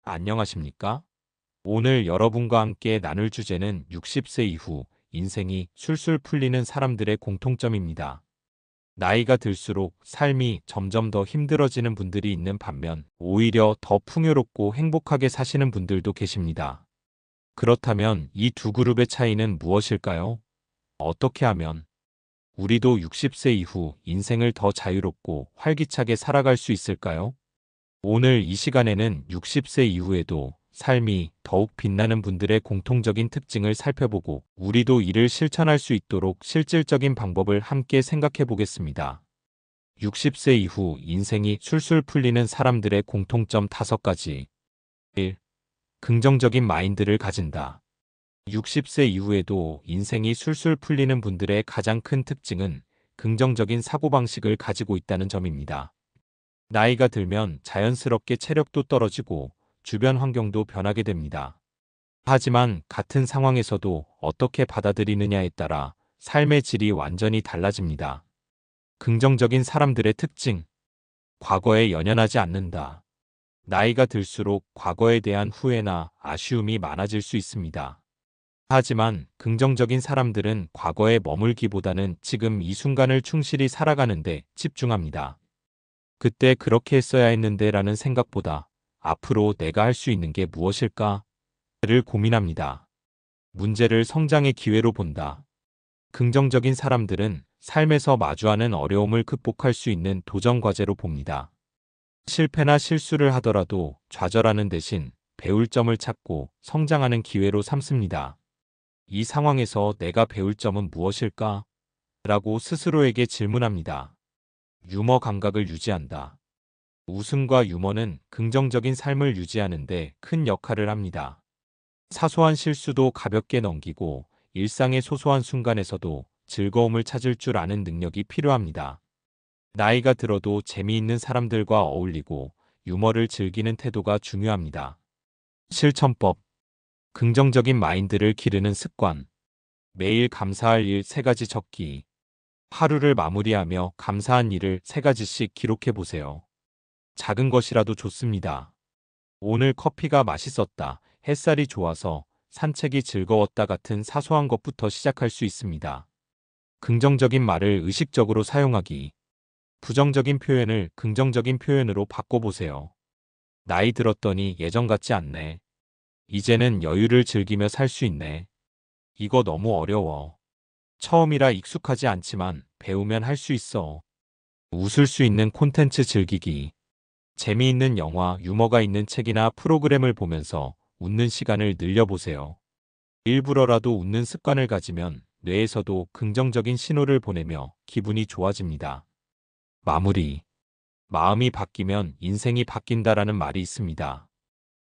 안녕하십니까? 오늘 여러분과 함께 나눌 주제는 60세 이후 인생이 술술 풀리는 사람들의 공통점입니다. 나이가 들수록 삶이 점점 더 힘들어지는 분들이 있는 반면 오히려 더 풍요롭고 행복하게 사시는 분들도 계십니다. 그렇다면 이 두 그룹의 차이는 무엇일까요? 어떻게 하면 우리도 60세 이후 인생을 더 자유롭고 활기차게 살아갈 수 있을까요? 오늘 이 시간에는 60세 이후에도 삶이 더욱 빛나는 분들의 공통적인 특징을 살펴보고 우리도 이를 실천할 수 있도록 실질적인 방법을 함께 생각해 보겠습니다. 60세 이후 인생이 술술 풀리는 사람들의 공통점 5가지. 1. 긍정적인 마인드를 가진다. 60세 이후에도 인생이 술술 풀리는 분들의 가장 큰 특징은 긍정적인 사고방식을 가지고 있다는 점입니다. 나이가 들면 자연스럽게 체력도 떨어지고 주변 환경도 변하게 됩니다. 하지만 같은 상황에서도 어떻게 받아들이느냐에 따라 삶의 질이 완전히 달라집니다. 긍정적인 사람들의 특징. 과거에 연연하지 않는다. 나이가 들수록 과거에 대한 후회나 아쉬움이 많아질 수 있습니다. 하지만 긍정적인 사람들은 과거에 머물기보다는 지금 이 순간을 충실히 살아가는데 집중합니다. 그때 그렇게 했어야 했는데 라는 생각보다 앞으로 내가 할 수 있는 게 무엇일까? 를 고민합니다. 문제를 성장의 기회로 본다. 긍정적인 사람들은 삶에서 마주하는 어려움을 극복할 수 있는 도전 과제로 봅니다. 실패나 실수를 하더라도 좌절하는 대신 배울 점을 찾고 성장하는 기회로 삼습니다. 이 상황에서 내가 배울 점은 무엇일까? 라고 스스로에게 질문합니다. 유머 감각을 유지한다. 웃음과 유머는 긍정적인 삶을 유지하는 데 큰 역할을 합니다. 사소한 실수도 가볍게 넘기고 일상의 소소한 순간에서도 즐거움을 찾을 줄 아는 능력이 필요합니다. 나이가 들어도 재미있는 사람들과 어울리고 유머를 즐기는 태도가 중요합니다. 실천법. 긍정적인 마인드를 기르는 습관. 매일 감사할 일 3가지 적기. 하루를 마무리하며 감사한 일을 3가지씩 기록해 보세요. 작은 것이라도 좋습니다. 오늘 커피가 맛있었다, 햇살이 좋아서, 산책이 즐거웠다 같은 사소한 것부터 시작할 수 있습니다. 긍정적인 말을 의식적으로 사용하기. 부정적인 표현을 긍정적인 표현으로 바꿔보세요. 나이 들었더니 예전 같지 않네. 이제는 여유를 즐기며 살 수 있네. 이거 너무 어려워. 처음이라 익숙하지 않지만 배우면 할 수 있어. 웃을 수 있는 콘텐츠 즐기기. 재미있는 영화, 유머가 있는 책이나 프로그램을 보면서 웃는 시간을 늘려보세요. 일부러라도 웃는 습관을 가지면 뇌에서도 긍정적인 신호를 보내며 기분이 좋아집니다. 마무리. 마음이 바뀌면 인생이 바뀐다라는 말이 있습니다.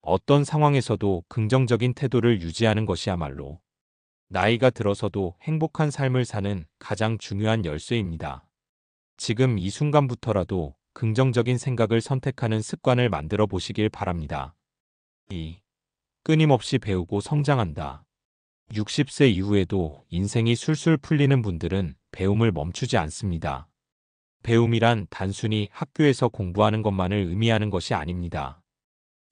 어떤 상황에서도 긍정적인 태도를 유지하는 것이야말로 나이가 들어서도 행복한 삶을 사는 가장 중요한 열쇠입니다. 지금 이 순간부터라도 긍정적인 생각을 선택하는 습관을 만들어 보시길 바랍니다. 2. 끊임없이 배우고 성장한다. 60세 이후에도 인생이 술술 풀리는 분들은 배움을 멈추지 않습니다. 배움이란 단순히 학교에서 공부하는 것만을 의미하는 것이 아닙니다.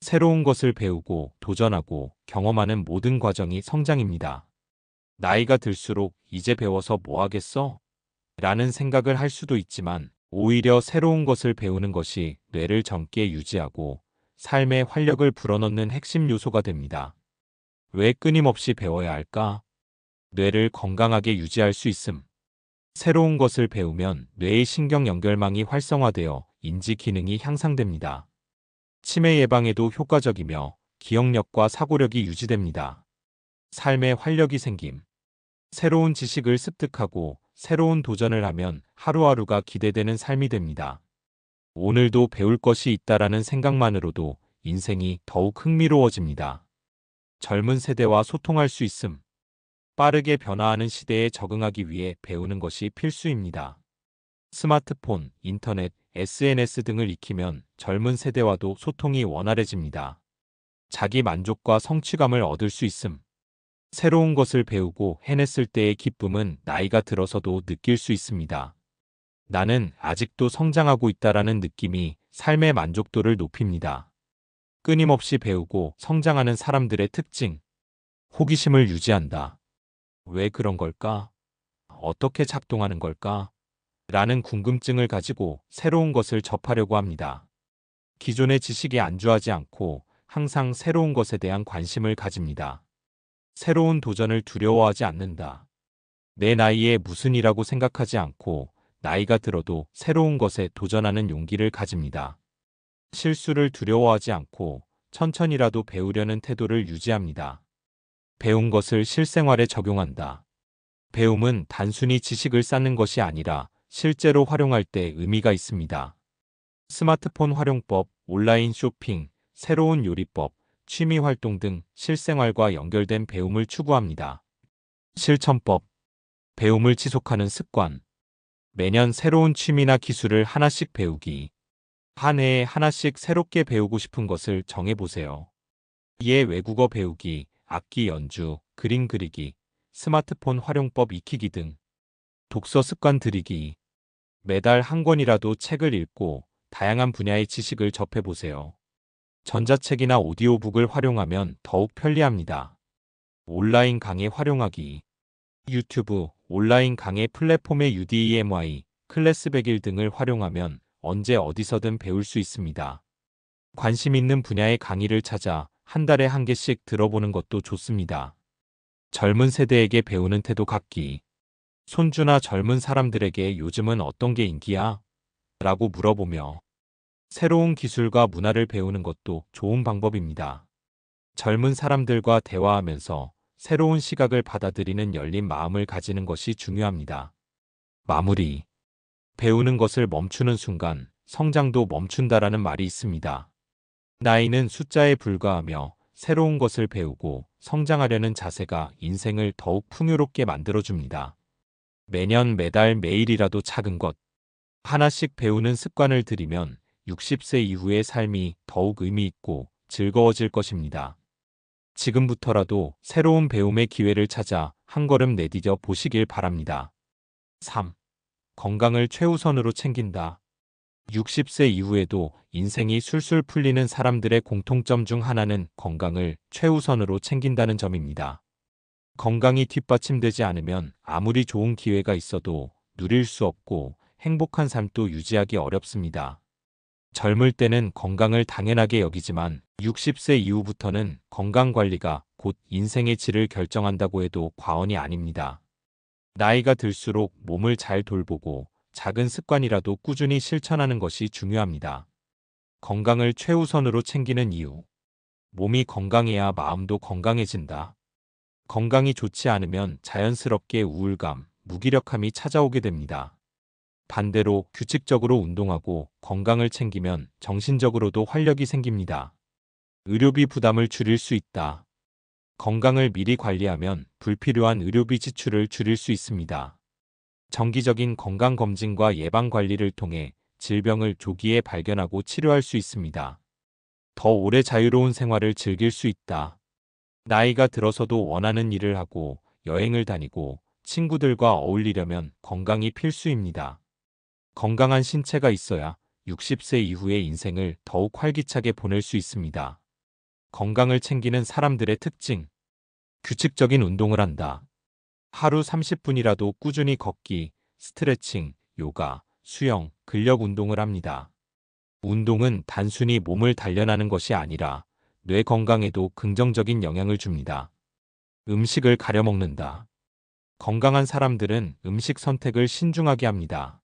새로운 것을 배우고 도전하고 경험하는 모든 과정이 성장입니다. 나이가 들수록 이제 배워서 뭐 하겠어? 라는 생각을 할 수도 있지만 오히려 새로운 것을 배우는 것이 뇌를 젊게 유지하고 삶의 활력을 불어넣는 핵심 요소가 됩니다. 왜 끊임없이 배워야 할까? 뇌를 건강하게 유지할 수 있음. 새로운 것을 배우면 뇌의 신경 연결망이 활성화되어 인지 기능이 향상됩니다. 치매 예방에도 효과적이며 기억력과 사고력이 유지됩니다. 삶에 활력이 생김. 새로운 지식을 습득하고 새로운 도전을 하면 하루하루가 기대되는 삶이 됩니다. 오늘도 배울 것이 있다라는 생각만으로도 인생이 더욱 흥미로워집니다. 젊은 세대와 소통할 수 있음. 빠르게 변화하는 시대에 적응하기 위해 배우는 것이 필수입니다. 스마트폰, 인터넷, SNS 등을 익히면 젊은 세대와도 소통이 원활해집니다. 자기 만족과 성취감을 얻을 수 있음. 새로운 것을 배우고 해냈을 때의 기쁨은 나이가 들어서도 느낄 수 있습니다. 나는 아직도 성장하고 있다라는 느낌이 삶의 만족도를 높입니다. 끊임없이 배우고 성장하는 사람들의 특징. 호기심을 유지한다. 왜 그런 걸까? 어떻게 작동하는 걸까? 라는 궁금증을 가지고 새로운 것을 접하려고 합니다. 기존의 지식에 안주하지 않고 항상 새로운 것에 대한 관심을 가집니다. 새로운 도전을 두려워하지 않는다. 내 나이에 무슨 이라고 생각하지 않고 나이가 들어도 새로운 것에 도전하는 용기를 가집니다. 실수를 두려워하지 않고 천천히라도 배우려는 태도를 유지합니다. 배운 것을 실생활에 적용한다. 배움은 단순히 지식을 쌓는 것이 아니라 실제로 활용할 때 의미가 있습니다. 스마트폰 활용법, 온라인 쇼핑, 새로운 요리법, 취미 활동 등 실생활과 연결된 배움을 추구합니다. 실천법, 배움을 지속하는 습관. 매년 새로운 취미나 기술을 하나씩 배우기. 한 해에 하나씩 새롭게 배우고 싶은 것을 정해보세요. 이에 외국어 배우기, 악기 연주, 그림 그리기, 스마트폰 활용법 익히기 등 독서 습관 들이기. 매달 한 권이라도 책을 읽고 다양한 분야의 지식을 접해보세요. 전자책이나 오디오북을 활용하면 더욱 편리합니다. 온라인 강의 활용하기. 유튜브, 온라인 강의 플랫폼의 UDEMY, 클래스 100일 등을 활용하면 언제 어디서든 배울 수 있습니다. 관심 있는 분야의 강의를 찾아 한 달에 한 개씩 들어보는 것도 좋습니다. 젊은 세대에게 배우는 태도 갖기. 손주나 젊은 사람들에게 요즘은 어떤 게 인기야? 라고 물어보며 새로운 기술과 문화를 배우는 것도 좋은 방법입니다. 젊은 사람들과 대화하면서 새로운 시각을 받아들이는 열린 마음을 가지는 것이 중요합니다. 마무리. 배우는 것을 멈추는 순간 성장도 멈춘다라는 말이 있습니다. 나이는 숫자에 불과하며 새로운 것을 배우고 성장하려는 자세가 인생을 더욱 풍요롭게 만들어줍니다. 매년 매달 매일이라도 작은 것 하나씩 배우는 습관을 들이면 60세 이후의 삶이 더욱 의미 있고 즐거워질 것입니다. 지금부터라도 새로운 배움의 기회를 찾아 한 걸음 내디뎌 보시길 바랍니다. 3. 건강을 최우선으로 챙긴다. 60세 이후에도 인생이 술술 풀리는 사람들의 공통점 중 하나는 건강을 최우선으로 챙긴다는 점입니다. 건강이 뒷받침되지 않으면 아무리 좋은 기회가 있어도 누릴 수 없고 행복한 삶도 유지하기 어렵습니다. 젊을 때는 건강을 당연하게 여기지만 60세 이후부터는 건강관리가 곧 인생의 질을 결정한다고 해도 과언이 아닙니다. 나이가 들수록 몸을 잘 돌보고 작은 습관이라도 꾸준히 실천하는 것이 중요합니다. 건강을 최우선으로 챙기는 이유. 몸이 건강해야 마음도 건강해진다. 건강이 좋지 않으면 자연스럽게 우울감, 무기력함이 찾아오게 됩니다. 반대로 규칙적으로 운동하고 건강을 챙기면 정신적으로도 활력이 생깁니다. 의료비 부담을 줄일 수 있다. 건강을 미리 관리하면 불필요한 의료비 지출을 줄일 수 있습니다. 정기적인 건강검진과 예방관리를 통해 질병을 조기에 발견하고 치료할 수 있습니다. 더 오래 자유로운 생활을 즐길 수 있다. 나이가 들어서도 원하는 일을 하고 여행을 다니고 친구들과 어울리려면 건강이 필수입니다. 건강한 신체가 있어야 60세 이후의 인생을 더욱 활기차게 보낼 수 있습니다. 건강을 챙기는 사람들의 특징. 규칙적인 운동을 한다. 하루 30분이라도 꾸준히 걷기, 스트레칭, 요가, 수영, 근력 운동을 합니다. 운동은 단순히 몸을 단련하는 것이 아니라 뇌 건강에도 긍정적인 영향을 줍니다. 음식을 가려 먹는다. 건강한 사람들은 음식 선택을 신중하게 합니다.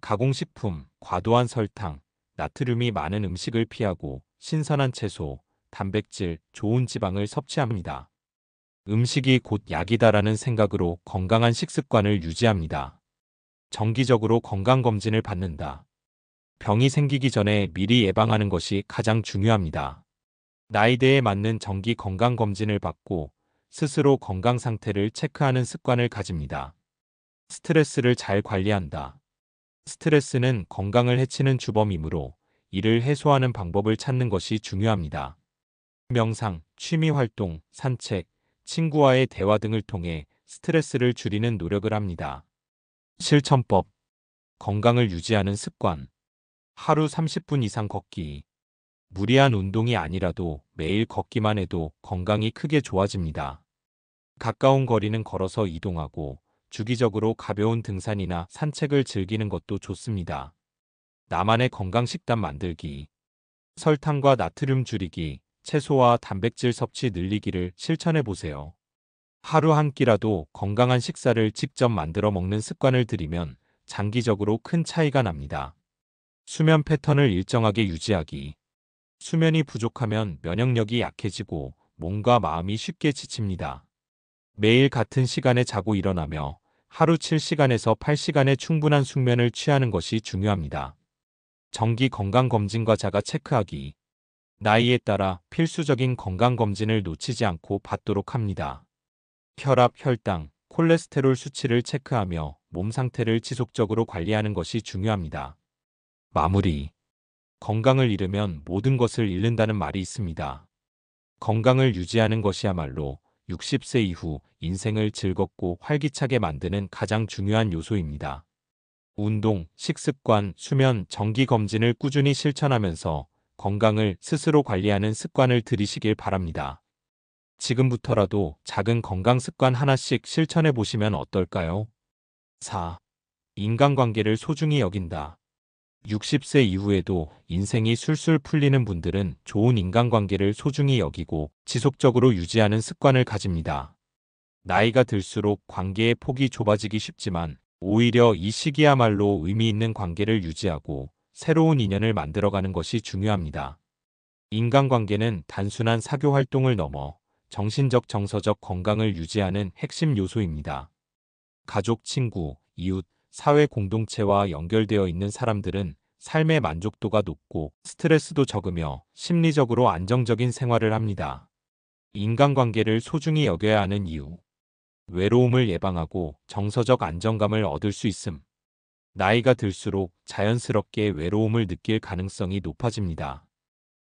가공식품, 과도한 설탕, 나트륨이 많은 음식을 피하고 신선한 채소, 단백질, 좋은 지방을 섭취합니다. 음식이 곧 약이다라는 생각으로 건강한 식습관을 유지합니다. 정기적으로 건강검진을 받는다. 병이 생기기 전에 미리 예방하는 것이 가장 중요합니다. 나이대에 맞는 정기 건강검진을 받고 스스로 건강 상태를 체크하는 습관을 가집니다. 스트레스를 잘 관리한다. 스트레스는 건강을 해치는 주범이므로 이를 해소하는 방법을 찾는 것이 중요합니다. 명상, 취미 활동, 산책, 친구와의 대화 등을 통해 스트레스를 줄이는 노력을 합니다. 실천법. 건강을 유지하는 습관. 하루 30분 이상 걷기. 무리한 운동이 아니라도 매일 걷기만 해도 건강이 크게 좋아집니다. 가까운 거리는 걸어서 이동하고 주기적으로 가벼운 등산이나 산책을 즐기는 것도 좋습니다. 나만의 건강 식단 만들기, 설탕과 나트륨 줄이기, 채소와 단백질 섭취 늘리기를 실천해 보세요. 하루 한 끼라도 건강한 식사를 직접 만들어 먹는 습관을 들이면 장기적으로 큰 차이가 납니다. 수면 패턴을 일정하게 유지하기. 수면이 부족하면 면역력이 약해지고 몸과 마음이 쉽게 지칩니다. 매일 같은 시간에 자고 일어나며 하루 7시간에서 8시간의 충분한 숙면을 취하는 것이 중요합니다. 정기 건강검진과 자가 체크하기. 나이에 따라 필수적인 건강검진을 놓치지 않고 받도록 합니다. 혈압, 혈당, 콜레스테롤 수치를 체크하며 몸 상태를 지속적으로 관리하는 것이 중요합니다. 마무리. 건강을 잃으면 모든 것을 잃는다는 말이 있습니다. 건강을 유지하는 것이야말로 60세 이후 인생을 즐겁고 활기차게 만드는 가장 중요한 요소입니다. 운동, 식습관, 수면, 정기검진을 꾸준히 실천하면서 건강을 스스로 관리하는 습관을 들이시길 바랍니다. 지금부터라도 작은 건강 습관 하나씩 실천해 보시면 어떨까요? 4. 인간관계를 소중히 여긴다. 60세 이후에도 인생이 술술 풀리는 분들은 좋은 인간관계를 소중히 여기고 지속적으로 유지하는 습관을 가집니다. 나이가 들수록 관계의 폭이 좁아지기 쉽지만 오히려 이 시기야말로 의미 있는 관계를 유지하고 새로운 인연을 만들어가는 것이 중요합니다. 인간관계는 단순한 사교 활동을 넘어 정신적 정서적 건강을 유지하는 핵심 요소입니다. 가족, 친구, 이웃, 사회 공동체와 연결되어 있는 사람들은 삶의 만족도가 높고 스트레스도 적으며 심리적으로 안정적인 생활을 합니다. 인간관계를 소중히 여겨야 하는 이유. 외로움을 예방하고 정서적 안정감을 얻을 수 있음. 나이가 들수록 자연스럽게 외로움을 느낄 가능성이 높아집니다.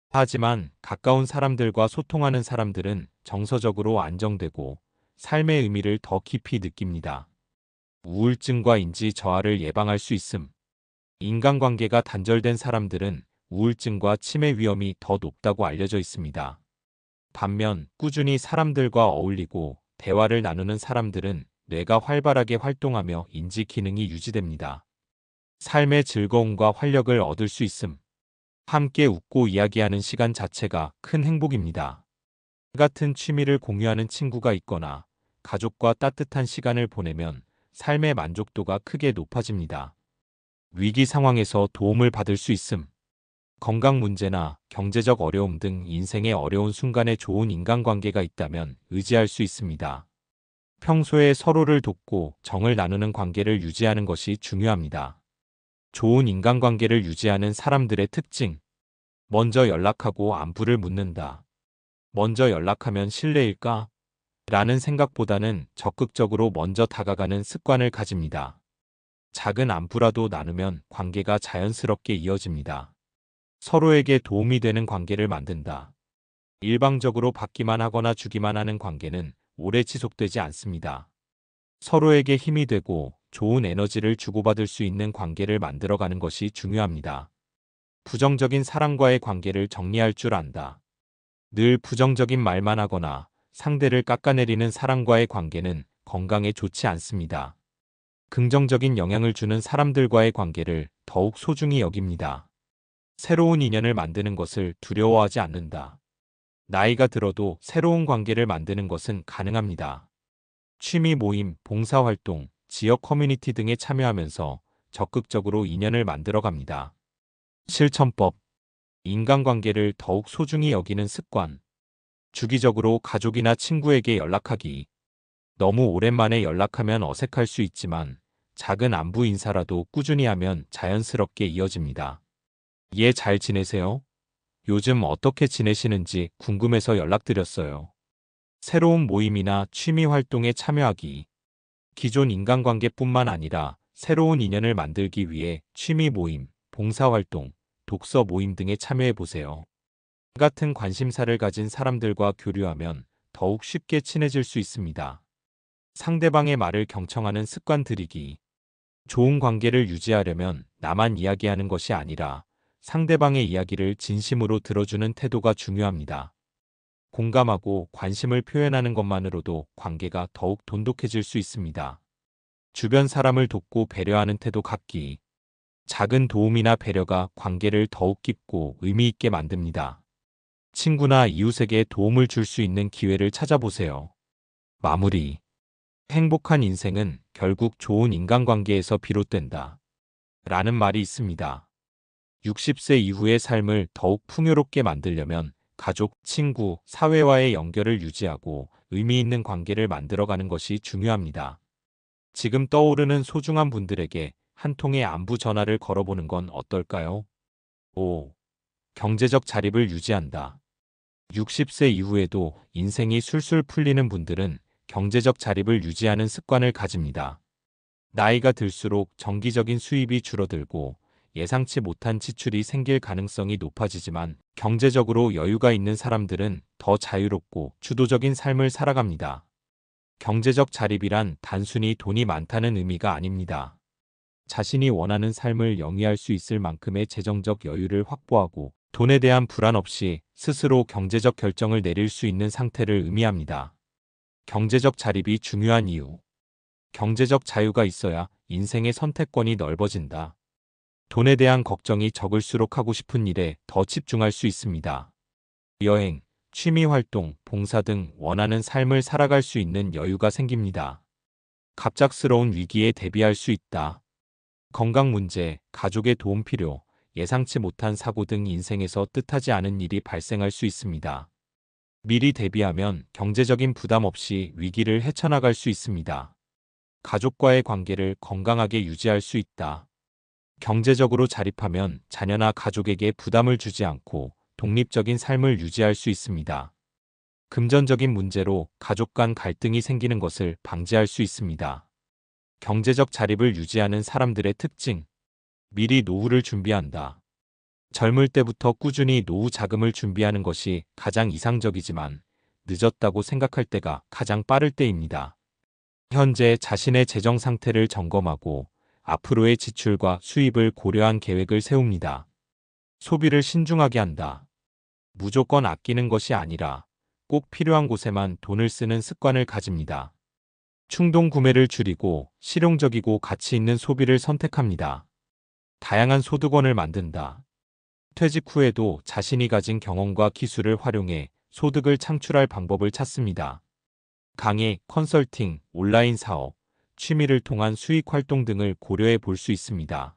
하지만 가까운 사람들과 소통하는 사람들은 정서적으로 안정되고 삶의 의미를 더 깊이 느낍니다. 우울증과 인지 저하를 예방할 수 있음. 인간관계가 단절된 사람들은 우울증과 치매 위험이 더 높다고 알려져 있습니다. 반면 꾸준히 사람들과 어울리고 대화를 나누는 사람들은 뇌가 활발하게 활동하며 인지 기능이 유지됩니다. 삶의 즐거움과 활력을 얻을 수 있음. 함께 웃고 이야기하는 시간 자체가 큰 행복입니다. 같은 취미를 공유하는 친구가 있거나 가족과 따뜻한 시간을 보내면 삶의 만족도가 크게 높아집니다. 위기 상황에서 도움을 받을 수 있음. 건강 문제나 경제적 어려움 등 인생의 어려운 순간에 좋은 인간관계가 있다면 의지할 수 있습니다. 평소에 서로를 돕고 정을 나누는 관계를 유지하는 것이 중요합니다. 좋은 인간관계를 유지하는 사람들의 특징. 먼저 연락하고 안부를 묻는다. 먼저 연락하면 실례일까? 라는 생각보다는 적극적으로 먼저 다가가는 습관을 가집니다. 작은 안부라도 나누면 관계가 자연스럽게 이어집니다. 서로에게 도움이 되는 관계를 만든다. 일방적으로 받기만 하거나 주기만 하는 관계는 오래 지속되지 않습니다. 서로에게 힘이 되고 좋은 에너지를 주고받을 수 있는 관계를 만들어가는 것이 중요합니다. 부정적인 사람과의 관계를 정리할 줄 안다. 늘 부정적인 말만 하거나 상대를 깎아내리는 사람과의 관계는 건강에 좋지 않습니다. 긍정적인 영향을 주는 사람들과의 관계를 더욱 소중히 여깁니다. 새로운 인연을 만드는 것을 두려워하지 않는다. 나이가 들어도 새로운 관계를 만드는 것은 가능합니다. 취미 모임, 봉사활동, 지역 커뮤니티 등에 참여하면서 적극적으로 인연을 만들어갑니다. 실천법. 인간관계를 더욱 소중히 여기는 습관. 주기적으로 가족이나 친구에게 연락하기. 너무 오랜만에 연락하면 어색할 수 있지만 작은 안부 인사라도 꾸준히 하면 자연스럽게 이어집니다. 예, 잘 지내세요? 요즘 어떻게 지내시는지 궁금해서 연락드렸어요. 새로운 모임이나 취미 활동에 참여하기. 기존 인간관계뿐만 아니라 새로운 인연을 만들기 위해 취미 모임, 봉사활동, 독서 모임 등에 참여해 보세요. 같은 관심사를 가진 사람들과 교류하면 더욱 쉽게 친해질 수 있습니다. 상대방의 말을 경청하는 습관 들이기. 좋은 관계를 유지하려면 나만 이야기하는 것이 아니라 상대방의 이야기를 진심으로 들어주는 태도가 중요합니다. 공감하고 관심을 표현하는 것만으로도 관계가 더욱 돈독해질 수 있습니다. 주변 사람을 돕고 배려하는 태도 갖기. 작은 도움이나 배려가 관계를 더욱 깊고 의미 있게 만듭니다. 친구나 이웃에게 도움을 줄 수 있는 기회를 찾아보세요. 마무리. 행복한 인생은 결국 좋은 인간관계에서 비롯된다. 라는 말이 있습니다. 60세 이후의 삶을 더욱 풍요롭게 만들려면 가족, 친구, 사회와의 연결을 유지하고 의미 있는 관계를 만들어가는 것이 중요합니다. 지금 떠오르는 소중한 분들에게 한 통의 안부 전화를 걸어보는 건 어떨까요? 5. 경제적 자립을 유지한다. 60세 이후에도 인생이 술술 풀리는 분들은 경제적 자립을 유지하는 습관을 가집니다. 나이가 들수록 정기적인 수입이 줄어들고 예상치 못한 지출이 생길 가능성이 높아지지만 경제적으로 여유가 있는 사람들은 더 자유롭고 주도적인 삶을 살아갑니다. 경제적 자립이란 단순히 돈이 많다는 의미가 아닙니다. 자신이 원하는 삶을 영위할 수 있을 만큼의 재정적 여유를 확보하고 돈에 대한 불안 없이 스스로 경제적 결정을 내릴 수 있는 상태를 의미합니다. 경제적 자립이 중요한 이유. 경제적 자유가 있어야 인생의 선택권이 넓어진다. 돈에 대한 걱정이 적을수록 하고 싶은 일에 더 집중할 수 있습니다. 여행, 취미 활동, 봉사 등 원하는 삶을 살아갈 수 있는 여유가 생깁니다. 갑작스러운 위기에 대비할 수 있다. 건강 문제, 가족의 도움 필요, 예상치 못한 사고 등 인생에서 뜻하지 않은 일이 발생할 수 있습니다. 미리 대비하면 경제적인 부담 없이 위기를 헤쳐나갈 수 있습니다. 가족과의 관계를 건강하게 유지할 수 있다. 경제적으로 자립하면 자녀나 가족에게 부담을 주지 않고 독립적인 삶을 유지할 수 있습니다. 금전적인 문제로 가족 간 갈등이 생기는 것을 방지할 수 있습니다. 경제적 자립을 유지하는 사람들의 특징. 미리 노후를 준비한다. 젊을 때부터 꾸준히 노후 자금을 준비하는 것이 가장 이상적이지만 늦었다고 생각할 때가 가장 빠를 때입니다. 현재 자신의 재정 상태를 점검하고 앞으로의 지출과 수입을 고려한 계획을 세웁니다. 소비를 신중하게 한다. 무조건 아끼는 것이 아니라 꼭 필요한 곳에만 돈을 쓰는 습관을 가집니다. 충동 구매를 줄이고 실용적이고 가치 있는 소비를 선택합니다. 다양한 소득원을 만든다. 퇴직 후에도 자신이 가진 경험과 기술을 활용해 소득을 창출할 방법을 찾습니다. 강의, 컨설팅, 온라인 사업, 취미를 통한 수익 활동 등을 고려해 볼 수 있습니다.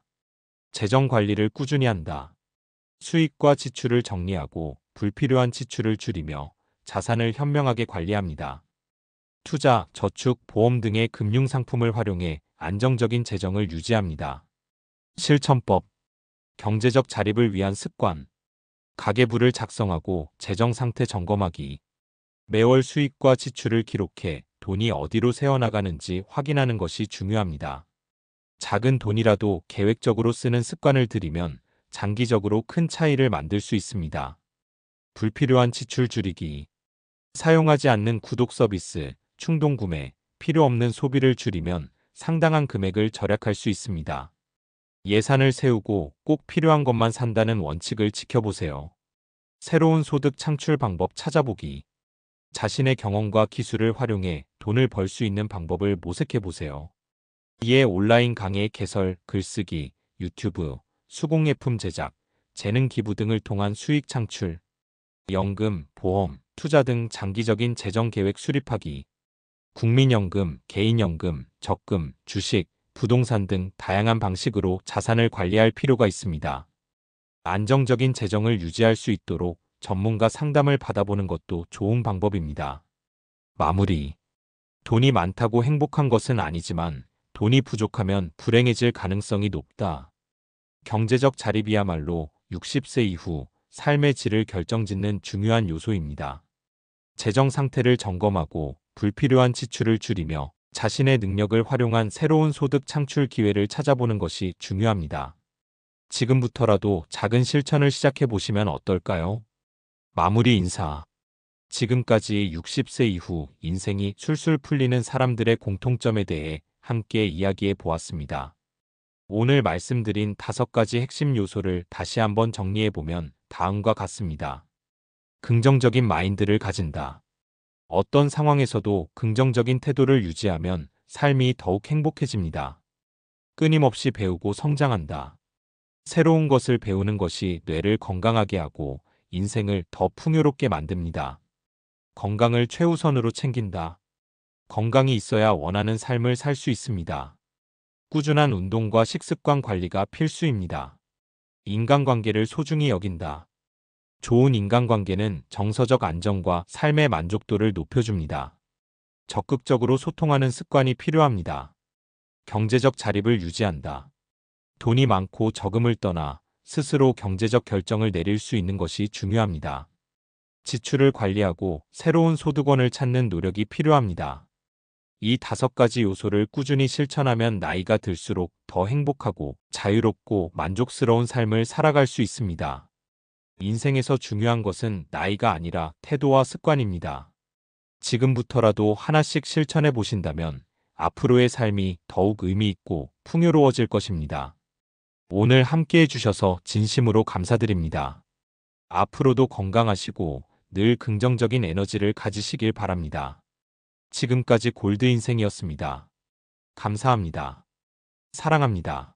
재정 관리를 꾸준히 한다. 수익과 지출을 정리하고 불필요한 지출을 줄이며 자산을 현명하게 관리합니다. 투자, 저축, 보험 등의 금융상품을 활용해 안정적인 재정을 유지합니다. 실천법. 경제적 자립을 위한 습관. 가계부를 작성하고 재정 상태 점검하기. 매월 수익과 지출을 기록해 돈이 어디로 새어나가는지 확인하는 것이 중요합니다. 작은 돈이라도 계획적으로 쓰는 습관을 들이면 장기적으로 큰 차이를 만들 수 있습니다. 불필요한 지출 줄이기. 사용하지 않는 구독 서비스, 충동 구매, 필요 없는 소비를 줄이면 상당한 금액을 절약할 수 있습니다. 예산을 세우고 꼭 필요한 것만 산다는 원칙을 지켜보세요. 새로운 소득 창출 방법 찾아보기. 자신의 경험과 기술을 활용해 돈을 벌 수 있는 방법을 모색해 보세요. 이에 온라인 강의 개설, 글쓰기, 유튜브, 수공예품 제작, 재능 기부 등을 통한 수익 창출, 연금, 보험, 투자 등 장기적인 재정 계획 수립하기, 국민연금, 개인연금, 적금, 주식, 부동산 등 다양한 방식으로 자산을 관리할 필요가 있습니다. 안정적인 재정을 유지할 수 있도록 전문가 상담을 받아보는 것도 좋은 방법입니다. 마무리. 돈이 많다고 행복한 것은 아니지만 돈이 부족하면 불행해질 가능성이 높다. 경제적 자립이야말로 60세 이후 삶의 질을 결정짓는 중요한 요소입니다. 재정 상태를 점검하고 불필요한 지출을 줄이며 자신의 능력을 활용한 새로운 소득 창출 기회를 찾아보는 것이 중요합니다. 지금부터라도 작은 실천을 시작해 보시면 어떨까요? 마무리 인사. 지금까지 60세 이후 인생이 술술 풀리는 사람들의 공통점에 대해 함께 이야기해 보았습니다. 오늘 말씀드린 5가지 핵심 요소를 다시 한번 정리해보면 다음과 같습니다. 긍정적인 마인드를 가진다. 어떤 상황에서도 긍정적인 태도를 유지하면 삶이 더욱 행복해집니다. 끊임없이 배우고 성장한다. 새로운 것을 배우는 것이 뇌를 건강하게 하고 인생을 더 풍요롭게 만듭니다. 건강을 최우선으로 챙긴다. 건강이 있어야 원하는 삶을 살 수 있습니다. 꾸준한 운동과 식습관 관리가 필수입니다. 인간관계를 소중히 여긴다. 좋은 인간관계는 정서적 안정과 삶의 만족도를 높여줍니다. 적극적으로 소통하는 습관이 필요합니다. 경제적 자립을 유지한다. 돈이 많고 적음을 떠나 스스로 경제적 결정을 내릴 수 있는 것이 중요합니다. 지출을 관리하고 새로운 소득원을 찾는 노력이 필요합니다. 이 5가지 요소를 꾸준히 실천하면 나이가 들수록 더 행복하고 자유롭고 만족스러운 삶을 살아갈 수 있습니다. 인생에서 중요한 것은 나이가 아니라 태도와 습관입니다. 지금부터라도 하나씩 실천해 보신다면 앞으로의 삶이 더욱 의미 있고 풍요로워질 것입니다. 오늘 함께 해주셔서 진심으로 감사드립니다. 앞으로도 건강하시고 늘 긍정적인 에너지를 가지시길 바랍니다. 지금까지 골드 인생이었습니다. 감사합니다. 사랑합니다.